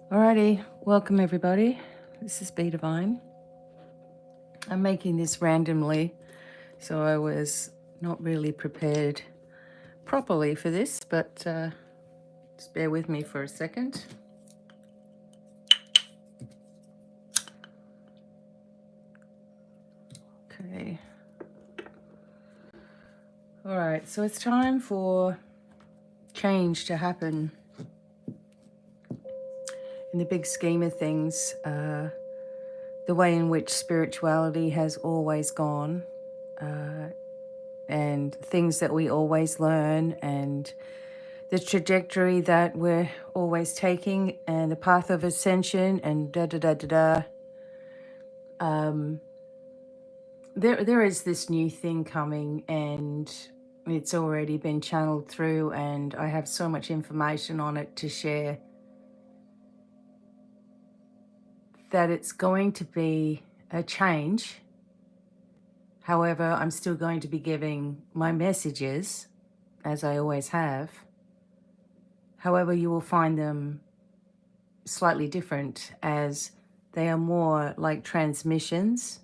Alrighty, welcome everybody. This is BDevine. I'm making this randomly, so I was not really prepared properly for this, but just bear with me for a second. Okay. Alright, so it's time for change to happen. In the big scheme of things, the way in which spirituality has always gone, and things that we always learn, and the trajectory that we're always taking, and the path of ascension, and there is this new thing coming, and it's already been channeled through, and I have so much information on it to share, that it's going to be a change. However, I'm still going to be giving my messages, as I always have. However, you will find them slightly different, as they are more like transmissions.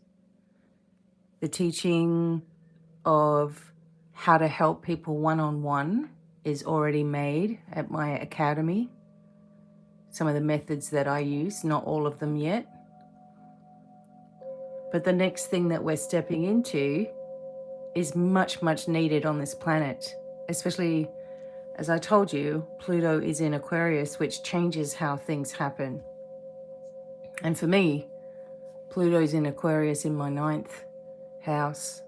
The teaching of how to help people one-on-one is already made at my academy. Some of the methods that I use, not all of them yet. But the next thing that we're stepping into is much, much needed on this planet. Especially, as I told you, Pluto is in Aquarius, which changes how things happen. And for me, Pluto's in Aquarius in my 9th house.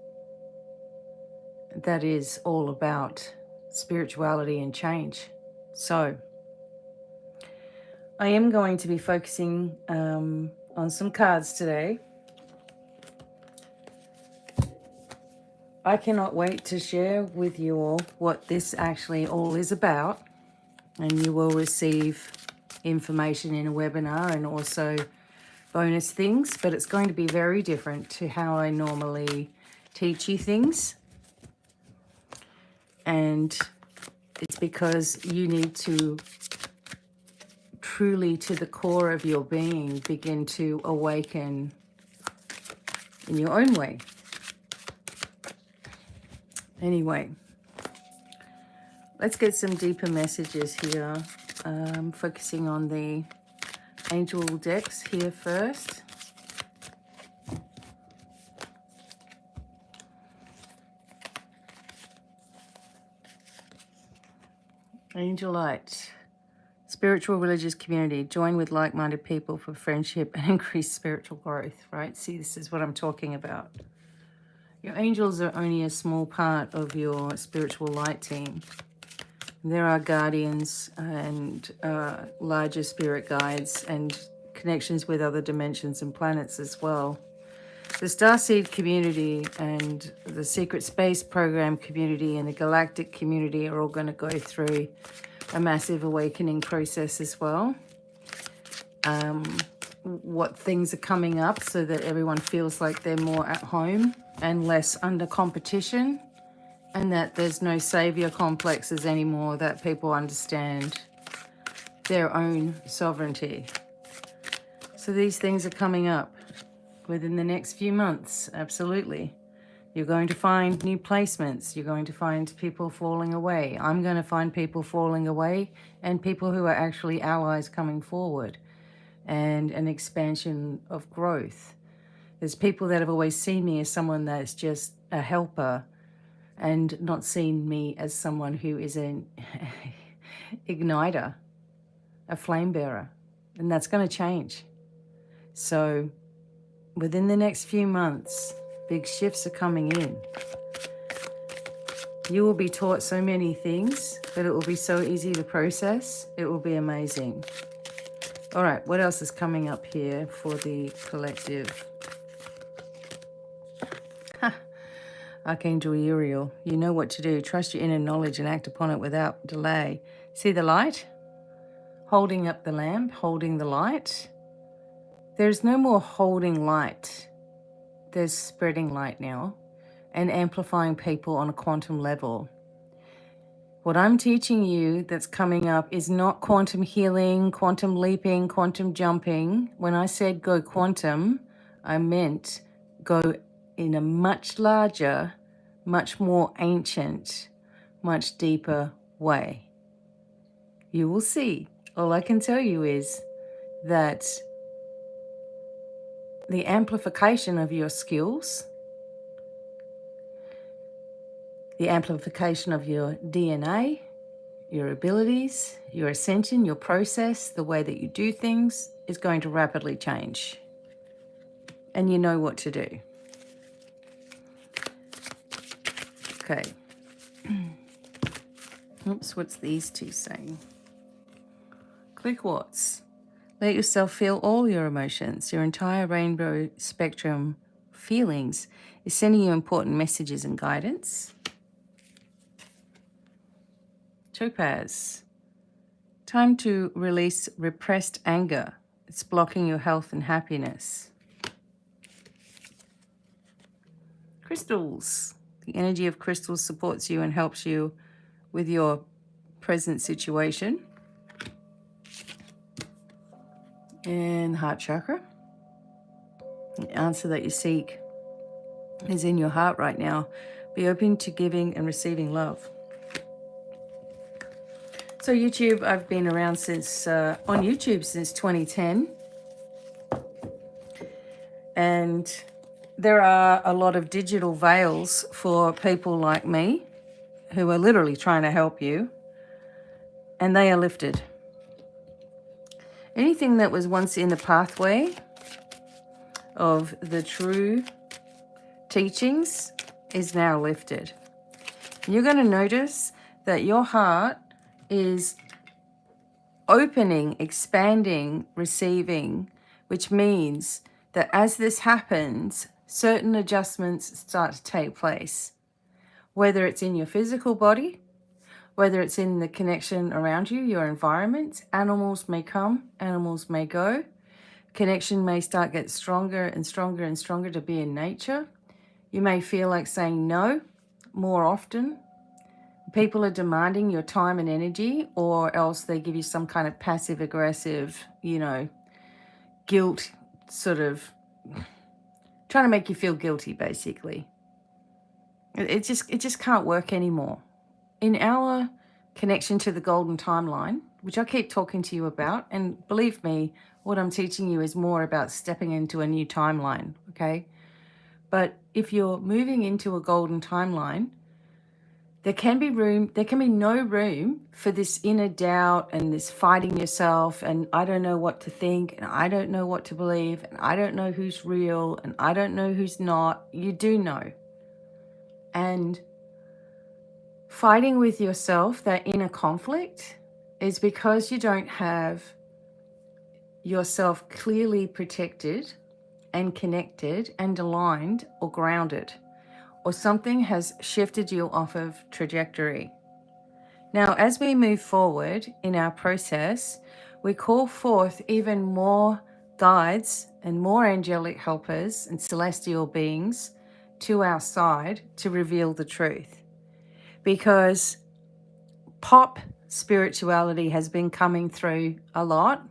That is all about spirituality and change. So I am going to be focusing on some cards today. I cannot wait to share with you all what this actually all is about, and you will receive information in a webinar and also bonus things, but it's going to be very different to how I normally teach you things. And it's because you need to truly, to the core of your being, begin to awaken in your own way. Anyway, let's get some deeper messages here. Focusing on the angel decks here first. Angel light. Spiritual religious community. Join with like-minded people for friendship and increased spiritual growth, right? See, this is what I'm talking about. Your angels are only a small part of your spiritual light team. There are guardians and larger spirit guides and connections with other dimensions and planets as well. The Starseed community and the Secret Space Program community and the Galactic community are all going to go through a massive awakening process as well. What things are coming up so that everyone feels like they're more at home and less under competition, and that there's no savior complexes anymore, that people understand their own sovereignty. So these things are coming up within the next few months, absolutely. You're going to find new placements. You're going to find people falling away. I'm going to find people falling away and people who are actually allies coming forward, and an expansion of growth. There's people that have always seen me as someone that's just a helper and not seen me as someone who is an igniter, a flame bearer. And that's going to change. So within the next few months, big shifts are coming in. You will be taught so many things, but it will be so easy to process. It will be amazing. All right, what else is coming up here for the collective? Archangel Uriel, you know what to do. Trust your inner knowledge and act upon it without delay. See the light? Holding up the lamp, holding the light. There's no more holding light. There's spreading light now and amplifying people on a quantum level. What I'm teaching you that's coming up is not quantum healing, quantum leaping, quantum jumping. When I said go quantum, I meant go in a much larger, much more ancient, much deeper way. You will see. All I can tell you is that the amplification of your skills, the amplification of your DNA, your abilities, your ascension, your process, the way that you do things is going to rapidly change. And you know what to do. Okay. Oops, what's these two saying? Click what's. Let yourself feel all your emotions. Your entire rainbow spectrum feelings is sending you important messages and guidance. Topaz. Time to release repressed anger. It's blocking your health and happiness. Crystals. The energy of crystals supports you and helps you with your present situation. And heart chakra. The answer that you seek is in your heart right now. Be open to giving and receiving love. So YouTube, I've been around since, on YouTube since 2010. And there are a lot of digital veils for people like me who are literally trying to help you. And they are lifted. Anything that was once in the pathway of the true teachings is now lifted. You're going to notice that your heart is opening, expanding, receiving, which means that as this happens, certain adjustments start to take place, whether it's in your physical body, whether it's in the connection around you, your environment. Animals may come, animals may go. Connection may start get stronger and stronger and stronger to be in nature. You may feel like saying no more often. People are demanding your time and energy, or else they give you some kind of passive aggressive, guilt, sort of trying to make you feel guilty, basically. It just can't work anymore. In our connection to the golden timeline, which I keep talking to you about, and believe me, what I'm teaching you is more about stepping into a new timeline, okay? But if you're moving into a golden timeline, there can be no room for this inner doubt and this fighting yourself and I don't know what to think and I don't know what to believe and I don't know who's real and I don't know who's not. You do know. And fighting with yourself, that inner conflict, is because you don't have yourself clearly protected and connected and aligned or grounded, or something has shifted you off of trajectory. Now, as we move forward in our process, we call forth even more guides and more angelic helpers and celestial beings to our side to reveal the truth. Because pop spirituality has been coming through a lot,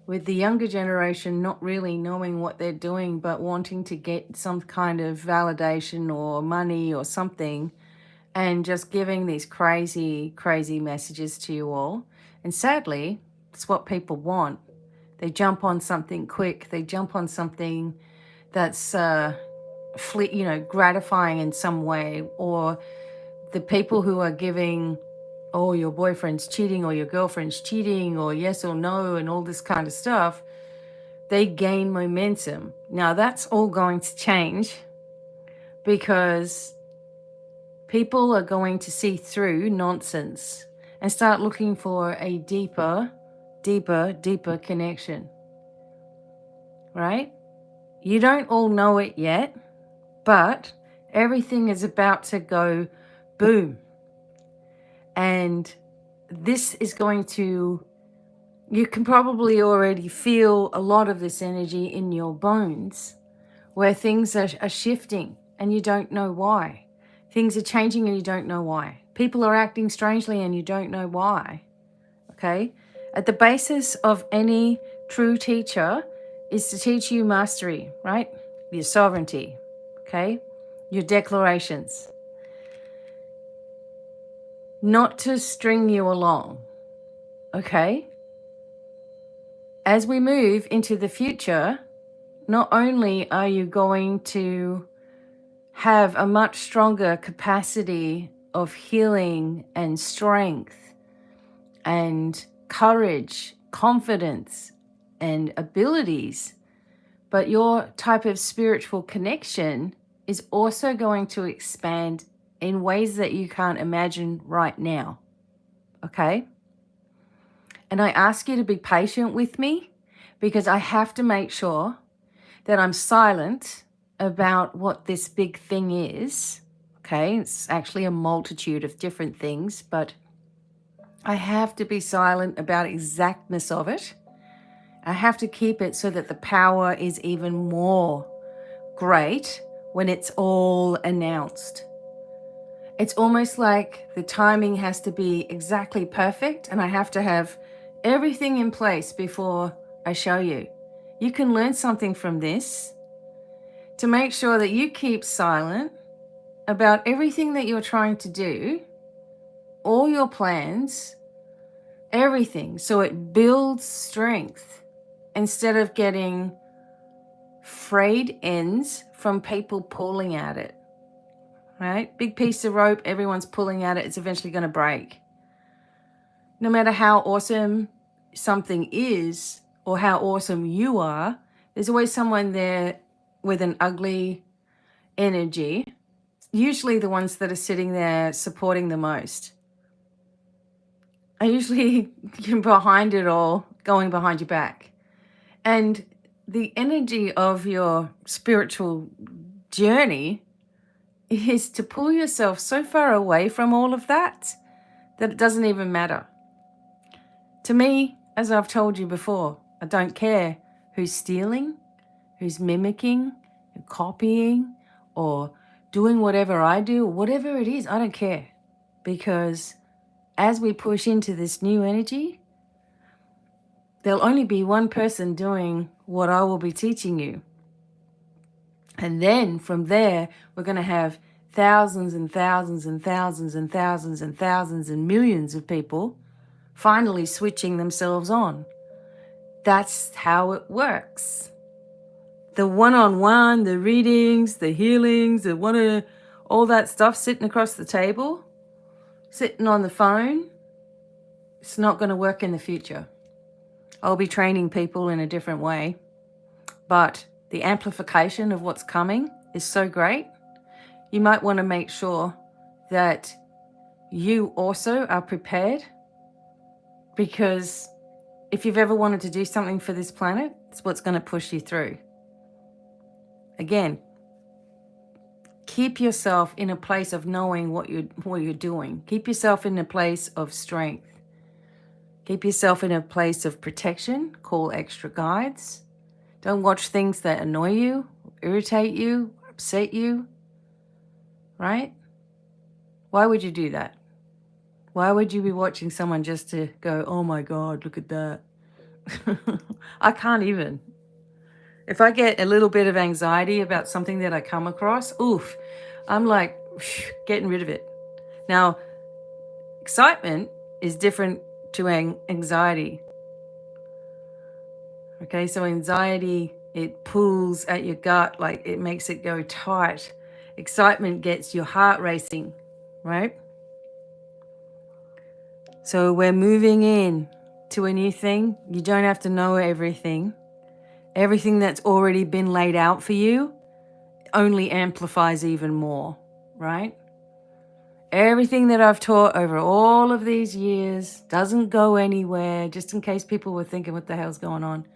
with the younger generation not really knowing what they're doing, but wanting to get some kind of validation or money or something, and just giving these crazy, crazy messages to you all. And sadly, it's what people want. They jump on something quick. They jump on something that's, gratifying in some way. Or the people who are giving, oh, your boyfriend's cheating or your girlfriend's cheating or yes or no and all this kind of stuff, they gain momentum. Now, that's all going to change because people are going to see through nonsense and start looking for a deeper, deeper, deeper connection, right? You don't all know it yet, but everything is about to go boom. And this is going to, you can probably already feel a lot of this energy in your bones where things are shifting and you don't know why. Things are changing and you don't know why. People are acting strangely and you don't know why. Okay? At the basis of any true teacher is to teach you mastery, right? Your sovereignty, okay? Your declarations. Not to string you along, okay? As we move into the future, not only are you going to have a much stronger capacity of healing and strength and courage, confidence, and abilities, but your type of spiritual connection is also going to expand in ways that you can't imagine right now, okay? And I ask you to be patient with me because I have to make sure that I'm silent about what this big thing is, okay? It's actually a multitude of different things, but I have to be silent about exactness of it. I have to keep it so that the power is even more great when it's all announced. It's almost like the timing has to be exactly perfect and I have to have everything in place before I show you. You can learn something from this to make sure that you keep silent about everything that you're trying to do, all your plans, everything, so it builds strength instead of getting frayed ends from people pulling at it, right? Big piece of rope, everyone's pulling at it, it's eventually going to break. No matter how awesome something is or how awesome you are, there's always someone there with an ugly energy, usually the ones that are sitting there supporting the most. Are usually behind it all, going behind your back. And the energy of your spiritual journey is to pull yourself so far away from all of that that it doesn't even matter. To me, as I've told you before, I don't care who's stealing, who's mimicking, copying, or doing whatever I do, or whatever it is, I don't care. Because as we push into this new energy, there'll only be one person doing what I will be teaching you. And then from there, we're going to have thousands and thousands and thousands and thousands and thousands and millions of people finally switching themselves on. That's how it works. The one-on-one, the readings, the healings, all that stuff sitting across the table, sitting on the phone, it's not going to work in the future. I'll be training people in a different way, but the amplification of what's coming is so great. You might want to make sure that you also are prepared, because if you've ever wanted to do something for this planet, it's what's going to push you through. Again, keep yourself in a place of knowing what you're doing. Keep yourself in a place of strength. Keep yourself in a place of protection. Call extra guides. Don't watch things that annoy you, irritate you, upset you, right? Why would you do that? Why would you be watching someone just to go, oh my God, look at that? I can't even. If I get a little bit of anxiety about something that I come across, oof, I'm like getting rid of it. Now, excitement is different to anxiety. Okay, so anxiety, it pulls at your gut, like it makes it go tight. Excitement gets your heart racing, right? So we're moving in to a new thing. You don't have to know everything. Everything that's already been laid out for you only amplifies even more, right? Everything that I've taught over all of these years doesn't go anywhere, just in case people were thinking what the hell's going on.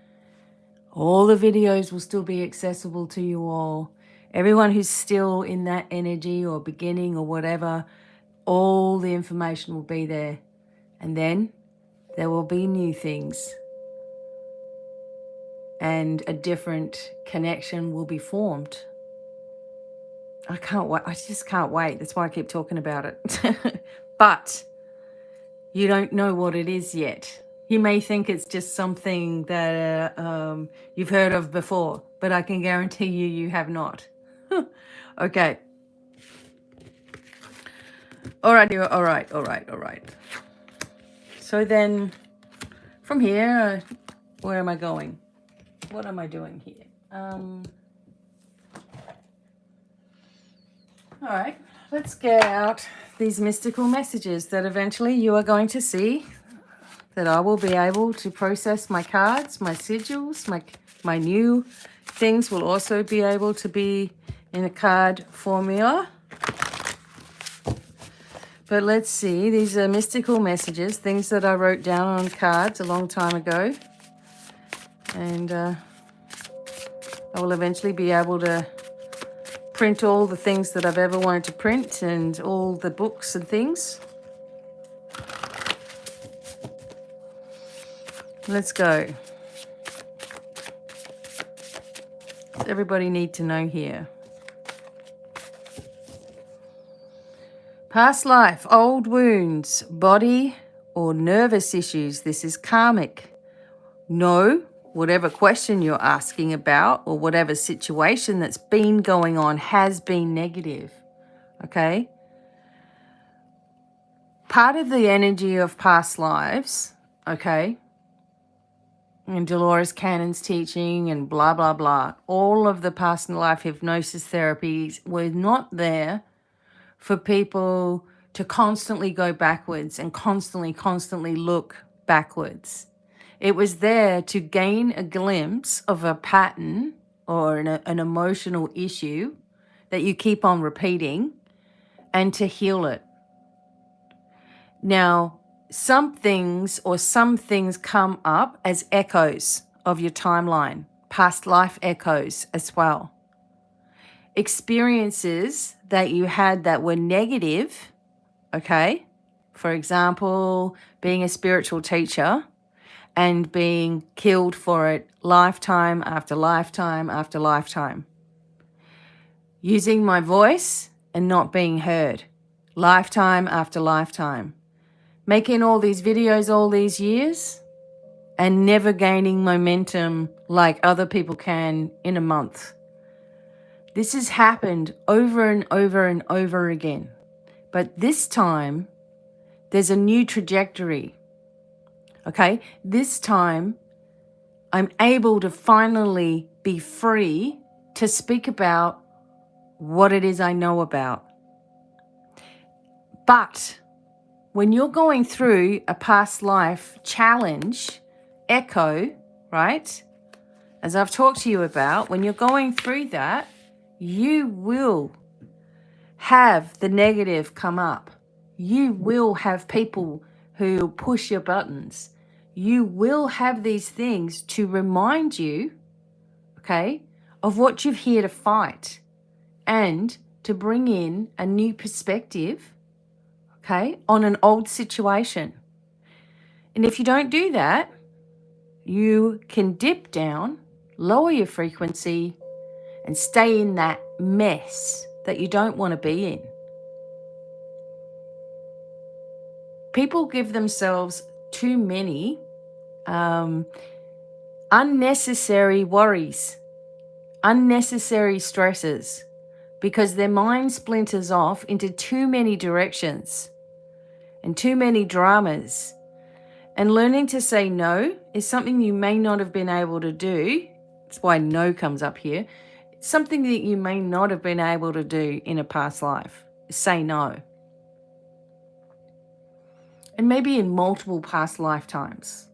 All the videos will still be accessible to you all. Everyone who's still in that energy or beginning or whatever, all the information will be there. And then there will be new things. And a different connection will be formed. I can't wait. I just can't wait. That's why I keep talking about it. but you don't know what it is yet. You may think it's just something that you've heard of before, but I can guarantee you have not. Okay. All right. So then from here, where am I going? What am I doing here? All right, let's get out these mystical messages that eventually you are going to see, that I will be able to process my cards, my sigils, my new things will also be able to be in a card formula. But let's see, these are mystical messages, things that I wrote down on cards a long time ago. And I will eventually be able to print all the things that I've ever wanted to print and all the books and things. Let's go. What does everybody need to know here? Past life, old wounds, body or nervous issues. This is karmic. No, whatever question you're asking about or whatever situation that's been going on has been negative. Okay? Part of the energy of past lives, okay, and Dolores Cannon's teaching and blah, blah, blah, all of the past life hypnosis therapies were not there for people to constantly go backwards and constantly look backwards. It was there to gain a glimpse of a pattern or an emotional issue that you keep on repeating and to heal it. Now, some things come up as echoes of your timeline, past life echoes as well. Experiences that you had that were negative, okay? For example, being a spiritual teacher and being killed for it lifetime after lifetime after lifetime. Using my voice and not being heard, lifetime after lifetime. Making all these videos all these years and never gaining momentum like other people can in a month. This has happened over and over and over again. But this time, there's a new trajectory. Okay? This time, I'm able to finally be free to speak about what it is I know about. But when you're going through a past life challenge, echo, right? As I've talked to you about, when you're going through that, you will have the negative come up. You will have people who push your buttons. You will have these things to remind you, okay, of what you're here to fight and to bring in a new perspective, okay, on an old situation. And if you don't do that, you can dip down, lower your frequency, and stay in that mess that you don't want to be in. People give themselves too many unnecessary worries, unnecessary stresses, because their mind splinters off into too many directions and too many dramas. And learning to say no is something you may not have been able to do. That's why no comes up here. Something that you may not have been able to do in a past life. Say no. And maybe in multiple past lifetimes.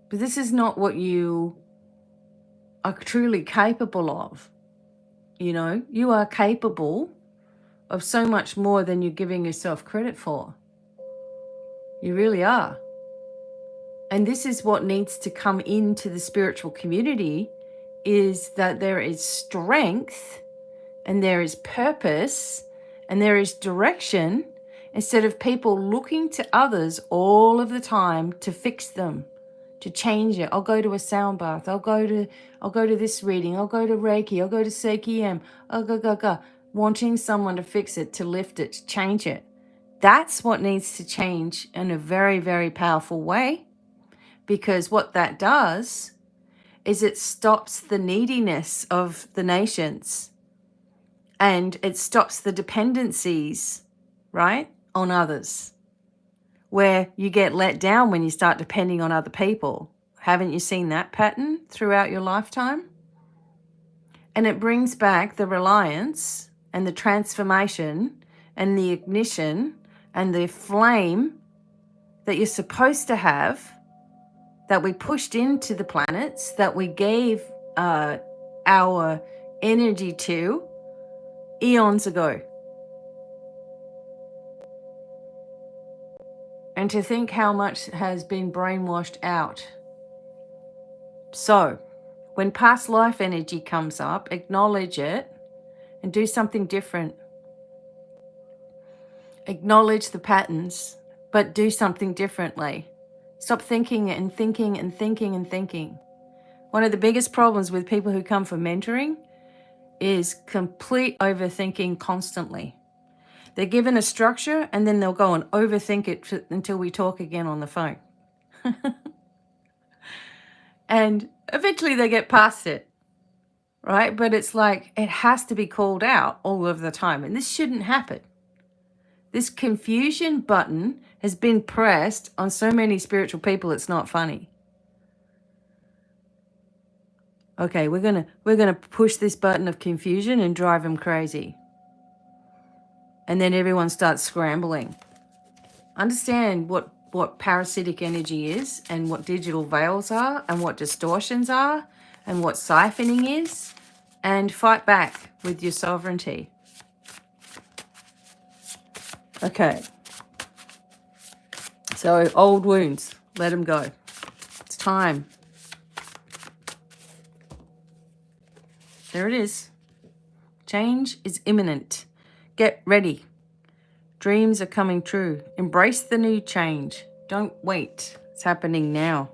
But this is not what you are truly capable of. You know, you are capable of so much more than you're giving yourself credit for. You really are. And this is what needs to come into the spiritual community, is that there is strength and there is purpose and there is direction, instead of people looking to others all of the time to fix them, to change it. I'll go to a sound bath. I'll go to this reading. I'll go to Reiki. I'll go to Seiki. I'll go. wanting someone to fix it, to lift it, to change it. That's what needs to change in a very, very powerful way, because what that does is it stops the neediness of the nations, and it stops the dependencies, right, on others, where you get let down when you start depending on other people. Haven't you seen that pattern throughout your lifetime? And it brings back the reliance and the transformation and the ignition and the flame that you're supposed to have, that we pushed into the planets, that we gave our energy to eons ago. And to think how much has been brainwashed out. So, when past life energy comes up, acknowledge it and do something different. Acknowledge the patterns, but do something differently. Stop thinking and thinking and thinking and thinking. One of the biggest problems with people who come for mentoring is complete overthinking constantly. They're given a structure and then they'll go and overthink it until we talk again on the phone. And eventually they get past it, right? But it's like it has to be called out all of the time. And this shouldn't happen. This confusion button has been pressed on so many spiritual people, it's not funny. Okay, we're gonna push this button of confusion and drive them crazy. And then everyone starts scrambling. Understand what parasitic energy is, and what digital veils are, and what distortions are, and what siphoning is, and fight back with your sovereignty. Okay. So old wounds, let them go. It's time. There it is. Change is imminent. Get ready. Dreams are coming true. Embrace the new change. Don't wait. It's happening now.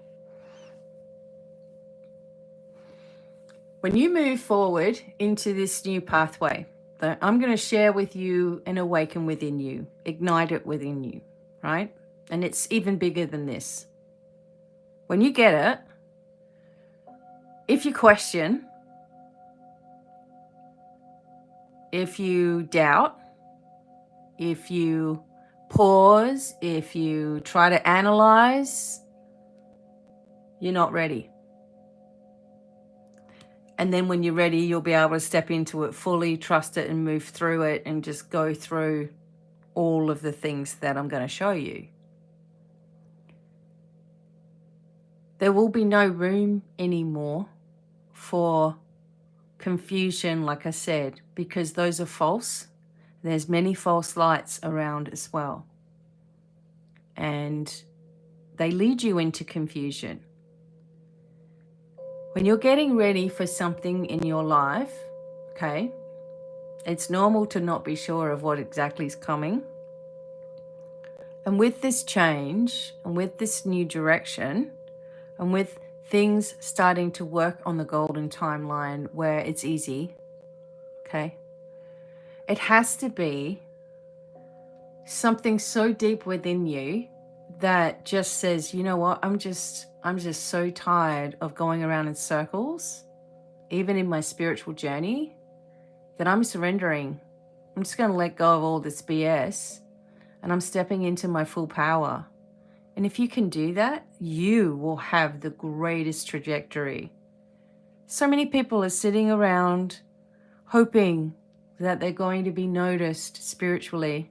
When you move forward into this new pathway that I'm going to share with you and awaken within you, ignite it within you, right? And it's even bigger than this. When you get it, if you question, if you doubt, if you pause, if you try to analyze, you're not ready. And then when you're ready, you'll be able to step into it fully, trust it, and move through it, and just go through all of the things that I'm going to show you. There will be no room anymore for confusion, like I said, because those are false. There's many false lights around as well. And they lead you into confusion. When you're getting ready for something in your life, okay, it's normal to not be sure of what exactly is coming. And with this change, and with this new direction, and with things starting to work on the golden timeline where it's easy, okay, it has to be something so deep within you that just says, you know what, I'm just so tired of going around in circles, even in my spiritual journey, that I'm surrendering. I'm just going to let go of all this BS, and I'm stepping into my full power. And if you can do that, you will have the greatest trajectory. So many people are sitting around hoping that they're going to be noticed spiritually,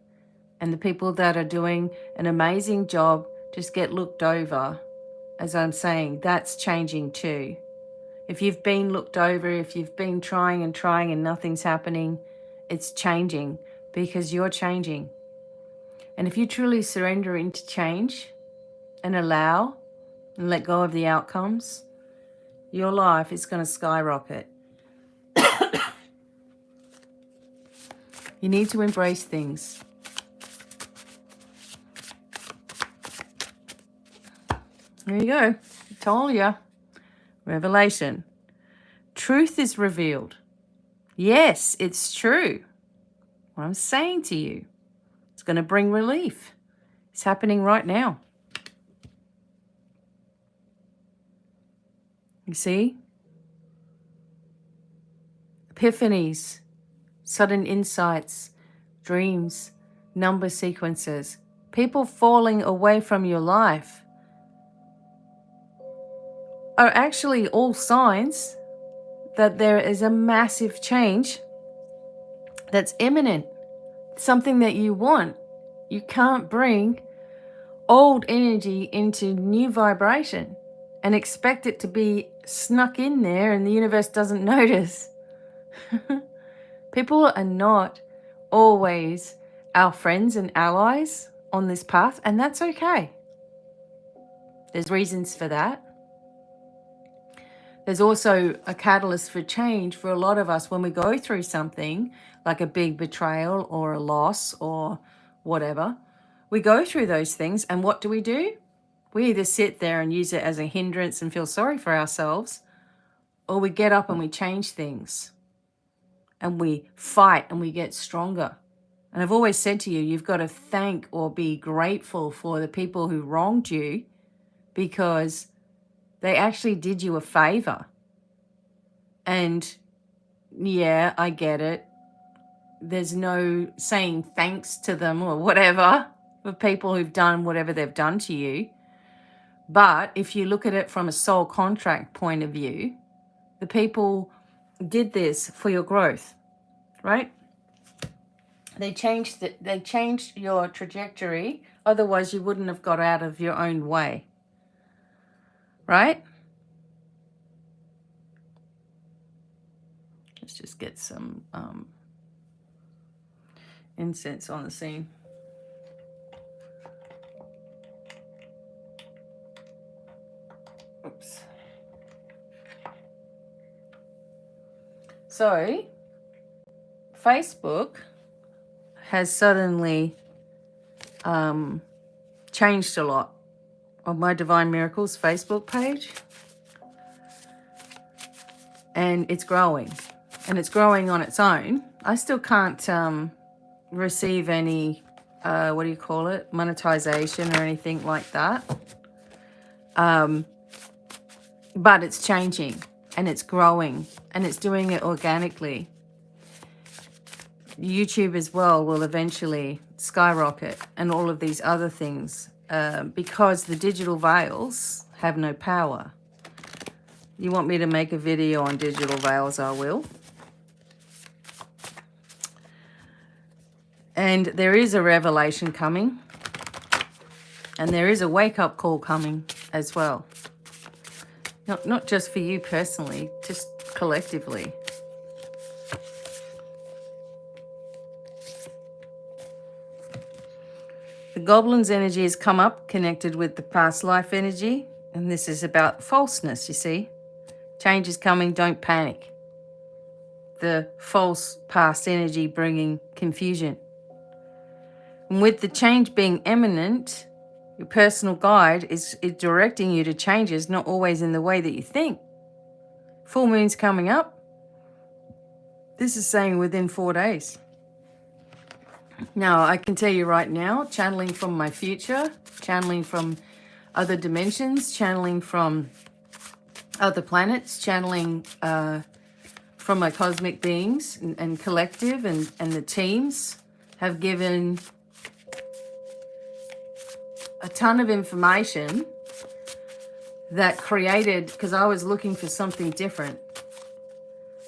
and the people that are doing an amazing job just get looked over. As I'm saying, that's changing too. If you've been looked over, if you've been trying and nothing's happening, it's changing, because you're changing. And if you truly surrender into change and allow and let go of the outcomes, your life is going to skyrocket. You need to embrace things. There you go. I told you. Revelation. Truth is revealed. Yes, it's true. What I'm saying to you. It's going to bring relief. It's happening right now. You see? Epiphanies, sudden insights, dreams, number sequences, people falling away from your life are actually all signs that there is a massive change that's imminent, something that you want. You can't bring old energy into new vibration and expect it to be snuck in there and the universe doesn't notice. People are not always our friends and allies on this path, and that's okay. There's reasons for that. There's also a catalyst for change for a lot of us when we go through something like a big betrayal or a loss or whatever. We go through those things, and what do? We either sit there and use it as a hindrance and feel sorry for ourselves, or we get up and we change things and we fight and we get stronger. And I've always said to you, you've got to thank or be grateful for the people who wronged you, because they actually did you a favor. And yeah, I get it. There's no saying thanks to them or whatever for people who've done whatever they've done to you. But if you look at it from a soul contract point of view, the people did this for your growth, right? They changed your trajectory. Otherwise, you wouldn't have got out of your own way, right? Let's just get some incense on the scene. Oops. So, Facebook has suddenly changed a lot on my Divine Miracles Facebook page. And it's growing. And it's growing on its own. I still can't receive any, monetization or anything like that. But it's changing and it's growing and it's doing it organically. YouTube as well will eventually skyrocket, and all of these other things, because the digital veils have no power. You want me to make a video on digital veils, I will. And there is a revelation coming, and there is a wake-up call coming as well. Not just for you personally, just collectively. The goblin's energy has come up, connected with the past life energy, and this is about falseness, you see. Change is coming, don't panic. The false past energy bringing confusion. And with the change being imminent, your personal guide is directing you to changes, not always in the way that you think. Full moon's coming up. This is saying within 4 days. Now, I can tell you right now, channeling from my future, channeling from other dimensions, channeling from other planets, channeling from my cosmic beings and collective and the teams have given a ton of information that created, because I was looking for something different.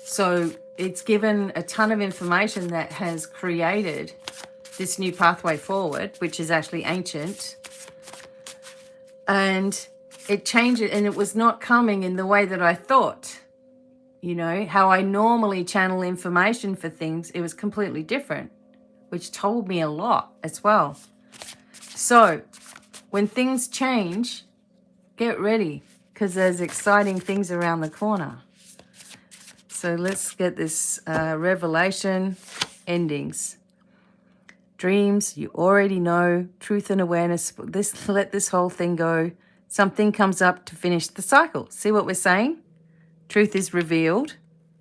So it's given a ton of information that has created this new pathway forward, which is actually ancient. And it changed it, and it was not coming in the way that I thought. You know, how I normally channel information for things, it was completely different, which told me a lot as well. So when things change, get ready, because there's exciting things around the corner. So let's get this revelation endings. Dreams, you already know. Truth and awareness. Let this whole thing go. Something comes up to finish the cycle. See what we're saying? Truth is revealed.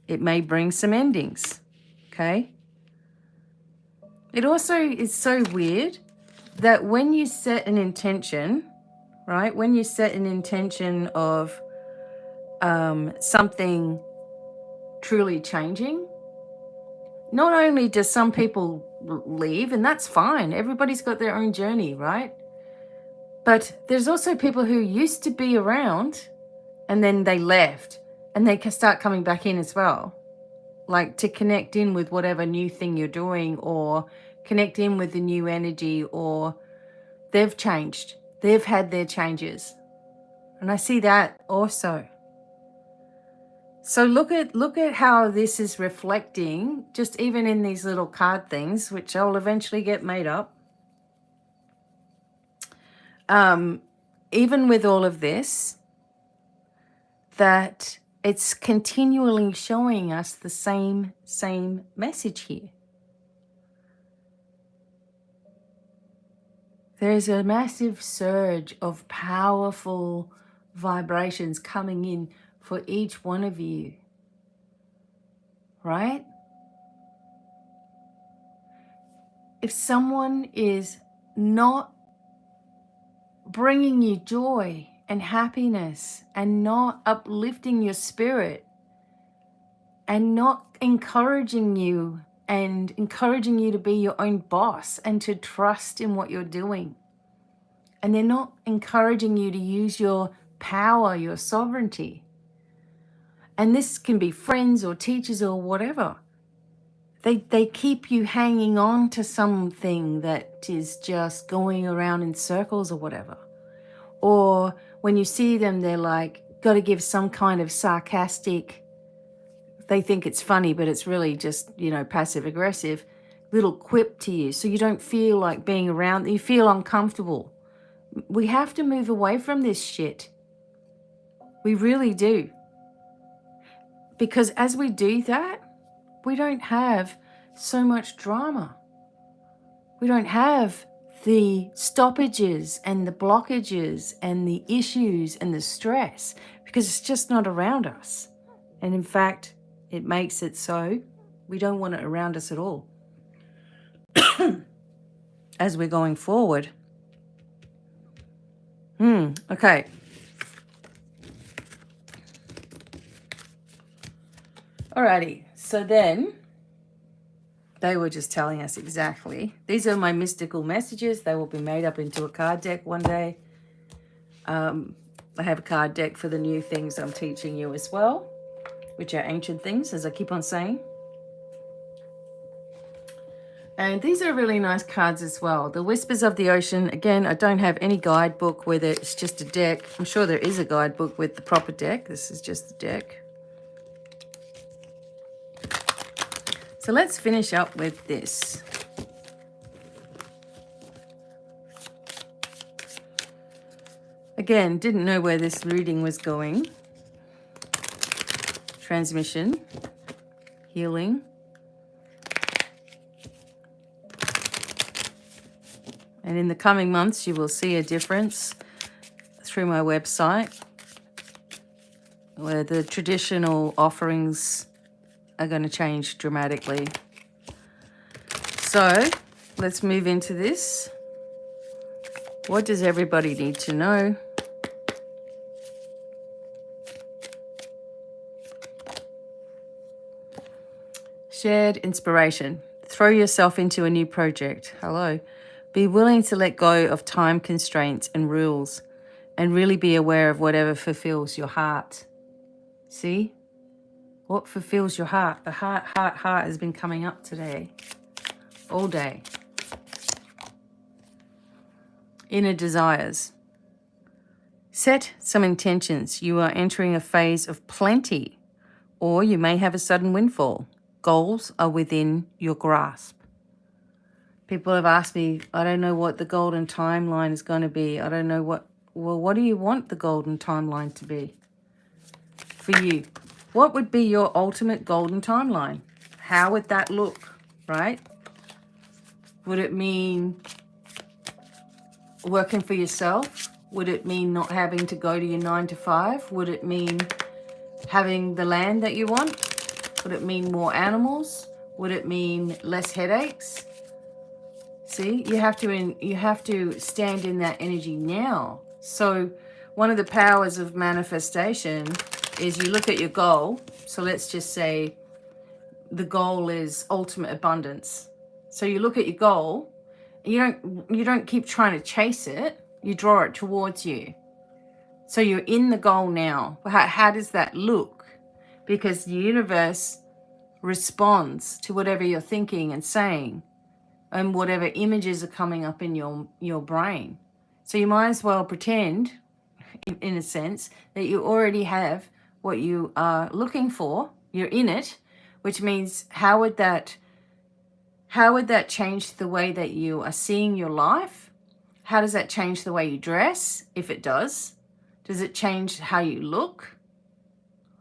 It may bring some endings. Okay? It also is so weird that when you set an intention, right? When you set an intention of something truly changing, not only do some people leave, and that's fine. Everybody's got their own journey, right? But there's also people who used to be around and then they left and they can start coming back in as well. Like to connect in with whatever new thing you're doing, or connect in with the new energy, or they've changed. They've had their changes. And I see that also. So look at how this is reflecting, just even in these little card things, which I'll eventually get made up. Even with all of this, that it's continually showing us the same message here. There's a massive surge of powerful vibrations coming in for each one of you, right? If someone is not bringing you joy and happiness and not uplifting your spirit and not encouraging you and encouraging you to be your own boss and to trust in what you're doing, and they're not encouraging you to use your power, your sovereignty, and this can be friends or teachers or whatever, they keep you hanging on to something that is just going around in circles or whatever. Or when you see them, they're like, got to give some kind of sarcastic, they think it's funny, but it's really just, passive aggressive little quip to you. So you don't feel like being around, you feel uncomfortable. We have to move away from this shit. We really do. Because as we do that, we don't have so much drama. We don't have the stoppages and the blockages and the issues and the stress, because it's just not around us. And in fact, it makes it so we don't want it around us at all as we're going forward. Okay. Alrighty, so then they were just telling us exactly. These are my mystical messages. They will be made up into a card deck one day. I have a card deck for the new things I'm teaching you as well, which are ancient things, as I keep on saying. And these are really nice cards as well. The Whispers of the Ocean. Again, I don't have any guidebook with it. It's just a deck. I'm sure there is a guidebook with the proper deck. This is just the deck. So let's finish up with this. Again, didn't know where this reading was going. Transmission, healing. And in the coming months, you will see a difference through my website, where the traditional offerings are going to change dramatically. So let's move into this. What does everybody need to know? Shared inspiration. Throw yourself into a new project. Hello. Be willing to let go of time constraints and rules, and really be aware of whatever fulfills your heart. See? What fulfills your heart? The heart has been coming up today, all day. Inner desires. Set some intentions. You are entering a phase of plenty, or you may have a sudden windfall. Goals are within your grasp. People have asked me, I don't know what the golden timeline is going to be. I don't know what do you want the golden timeline to be for you? What would be your ultimate golden timeline? How would that look, right? Would it mean working for yourself? Would it mean not having to go to your 9 to 5? Would it mean having the land that you want? Would it mean more animals? Would it mean less headaches? See, you have to stand in that energy now. So one of the powers of manifestation is you look at your goal. So let's just say the goal is ultimate abundance. So you look at your goal, you don't keep trying to chase it, you draw it towards you. So you're in the goal now. How does that look? Because the universe responds to whatever you're thinking and saying, and whatever images are coming up in your brain. So you might as well pretend, in a sense, that you already have what you are looking for. You're in it, which means how would that change the way that you are seeing your life? How does that change the way you dress, if it does? Does it change how you look?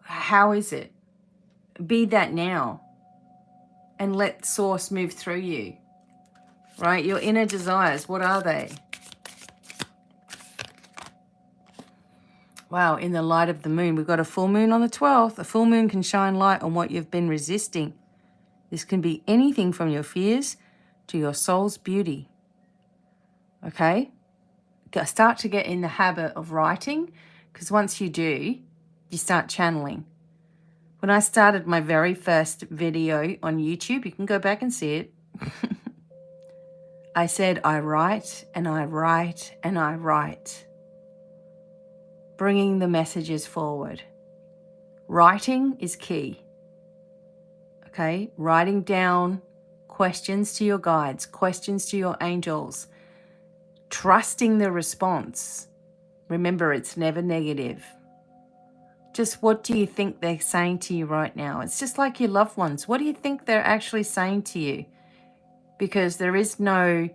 How is it? Be that now and let source move through you. Right? Your inner desires, what are they? Wow, in the light of the moon. We've got a full moon on the 12th. A full moon can shine light on what you've been resisting. This can be anything from your fears to your soul's beauty. Okay? Start to get in the habit of writing, because once you do, you start channeling. When I started my very first video on YouTube, you can go back and see it. I said, I write and I write and I write, bringing the messages forward. Writing is key. Okay? Writing down questions to your guides, questions to your angels, trusting the response. Remember, it's never negative. Just what do you think they're saying to you right now? It's just like your loved ones. What do you think they're actually saying to you? Because there is no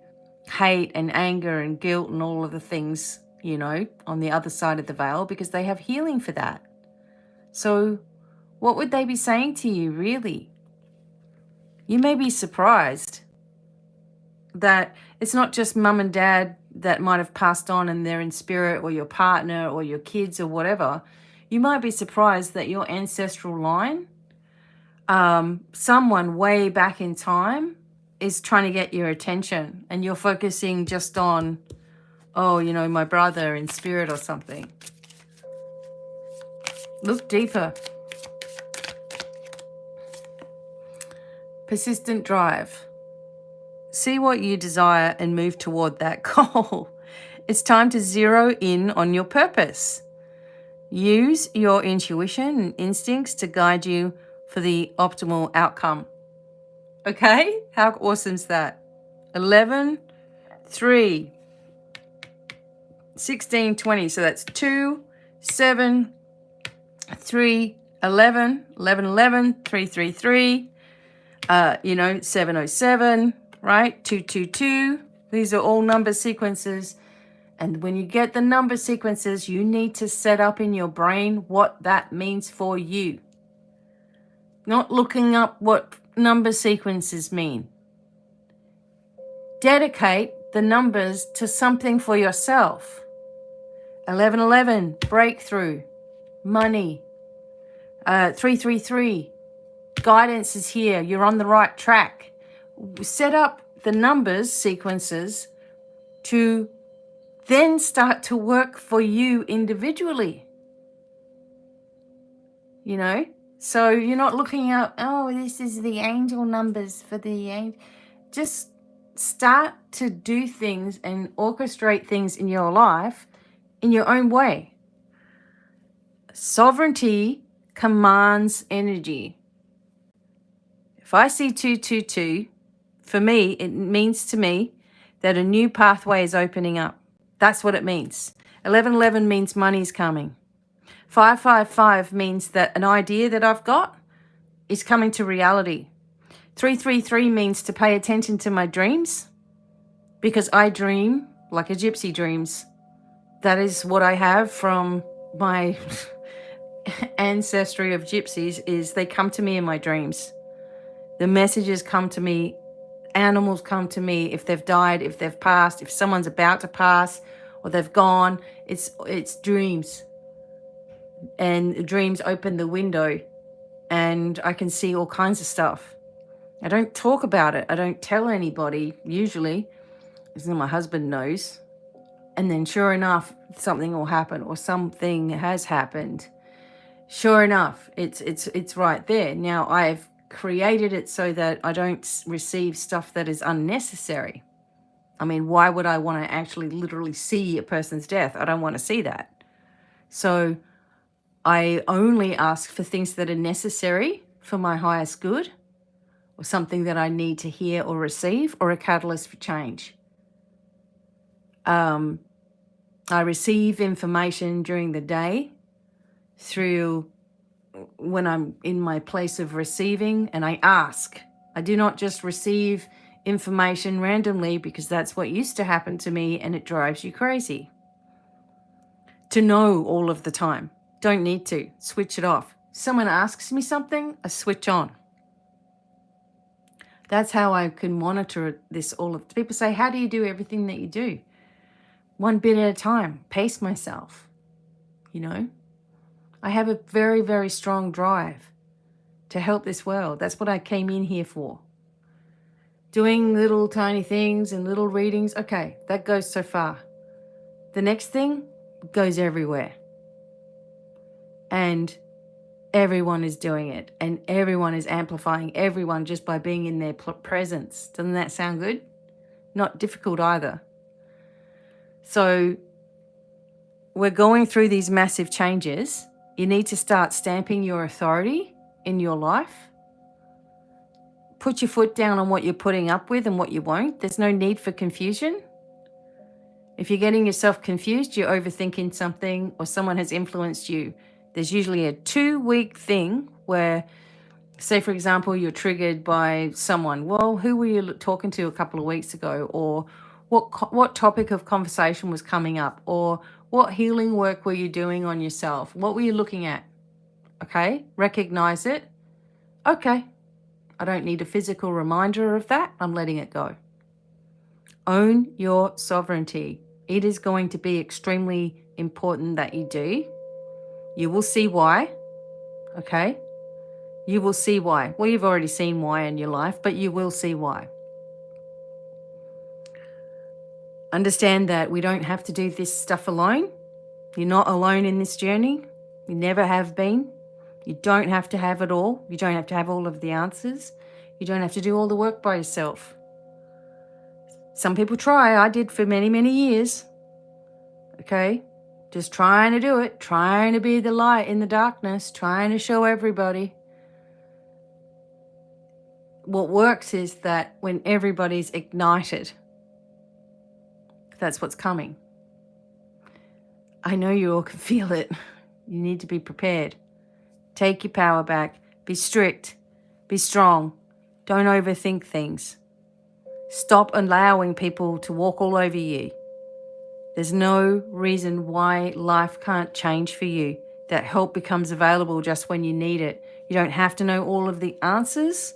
hate and anger and guilt and all of the things, you know, on the other side of the veil, because they have healing for that. So what would they be saying to you, really? You may be surprised that it's not just mum and dad that might have passed on and they're in spirit, or your partner or your kids or whatever. You might be surprised that your ancestral line, someone way back in time, is trying to get your attention, and you're focusing just on, oh, you know, my brother in spirit or something. Look deeper. Persistent drive. See what you desire and move toward that goal. It's time to zero in on your purpose. Use your intuition and instincts to guide you for the optimal outcome. Okay? How awesome is that? 11, 3, 16, 20. So that's 2, 7, 3, 11, 11, 11, 3, 3, 3, 707, right? 2, 2, 2. These are all number sequences. And when you get the number sequences, you need to set up in your brain what that means for you. Not looking up what number sequences mean. Dedicate the numbers to something for yourself. 1111, breakthrough, money. 333, guidance is here. You're on the right track. Set up the numbers sequences to then start to work for you individually. You know? So you're not looking up, oh, this is the angel numbers for the angel. Just start to do things and orchestrate things in your life in your own way. Sovereignty commands energy. If I see 222, for me, it means to me that a new pathway is opening up. That's what it means. 1111 means money's coming. 555 means that an idea that I've got is coming to reality. 333 means to pay attention to my dreams, because I dream like a Gypsy Dreams. That is what I have from my ancestry of gypsies, is they come to me in my dreams. The messages come to me. Animals come to me if they've died, if they've passed, if someone's about to pass or they've gone. It's dreams. And dreams open the window and I can see all kinds of stuff. I don't talk about it. I don't tell anybody usually, So my husband knows. And then sure enough, something will happen, or something has happened. Sure enough, it's right there. Now I've created it so that I don't receive stuff that is unnecessary. I mean, why would I want to actually literally see a person's death? I don't want to see that. So I only ask for things that are necessary for my highest good, or something that I need to hear or receive, or a catalyst for change. I receive information during the day through when I'm in my place of receiving, and I ask. I do not just receive information randomly, because that's what used to happen to me, and it drives you crazy. To know all of the time. Don't need to. Switch it off. Someone asks me something, I switch on. That's how I can monitor this all of the people say, how do you do everything that you do? One bit at a time. Pace myself. You know? I have a very, very strong drive to help this world. That's what I came in here for. Doing little tiny things and little readings, okay, that goes so far. The next thing goes everywhere. And everyone is doing it, and everyone is amplifying everyone just by being in their presence. Doesn't that sound good? Not difficult either. So we're going through these massive changes. You need to start stamping your authority in your life. Put your foot down on what you're putting up with and what you won't. There's no need for confusion. If you're getting yourself confused, you're overthinking something, or someone has influenced you. There's usually a 2-week thing where, say, for example, you're triggered by someone. Well, who were you talking to a couple of weeks ago? Or what topic of conversation was coming up? Or what healing work were you doing on yourself? What were you looking at? Okay, recognize it. Okay, I don't need a physical reminder of that. I'm letting it go. Own your sovereignty. It is going to be extremely important that you do. You will see why, okay? You will see why. Well, you've already seen why in your life, but you will see why. Understand that we don't have to do this stuff alone. You're not alone in this journey. You never have been. You don't have to have it all. You don't have to have all of the answers. You don't have to do all the work by yourself. Some people try. I did for many, many years. Okay? Just trying to do it, trying to be the light in the darkness, trying to show everybody. What works is that when everybody's ignited, that's what's coming. I know you all can feel it. You need to be prepared. Take your power back. Be strict. Be strong. Don't overthink things. Stop allowing people to walk all over you. There's no reason why life can't change for you. That help becomes available just when you need it. You don't have to know all of the answers,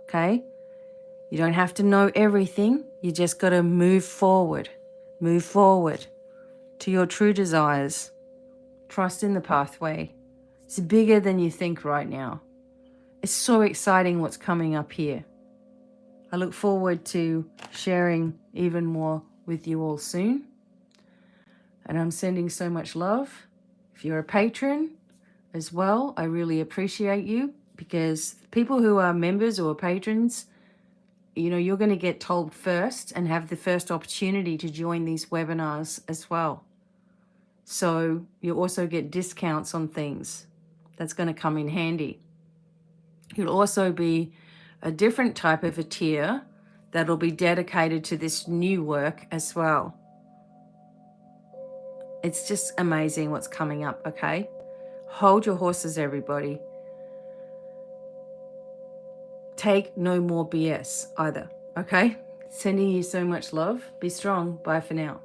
okay? You don't have to know everything. You just got to move forward. Move forward to your true desires. Trust in the pathway. It's bigger than you think right now. It's so exciting what's coming up here. I look forward to sharing even more with you all soon. And I'm sending so much love. If you're a patron as well, I really appreciate you, because people who are members or patrons, you know, you're going to get told first and have the first opportunity to join these webinars as well. So you also get discounts on things. That's going to come in handy. You'll also be a different type of a tier that'll be dedicated to this new work as well. It's just amazing what's coming up, okay? Hold your horses, everybody. Take no more BS either, okay? Sending you so much love. Be strong. Bye for now.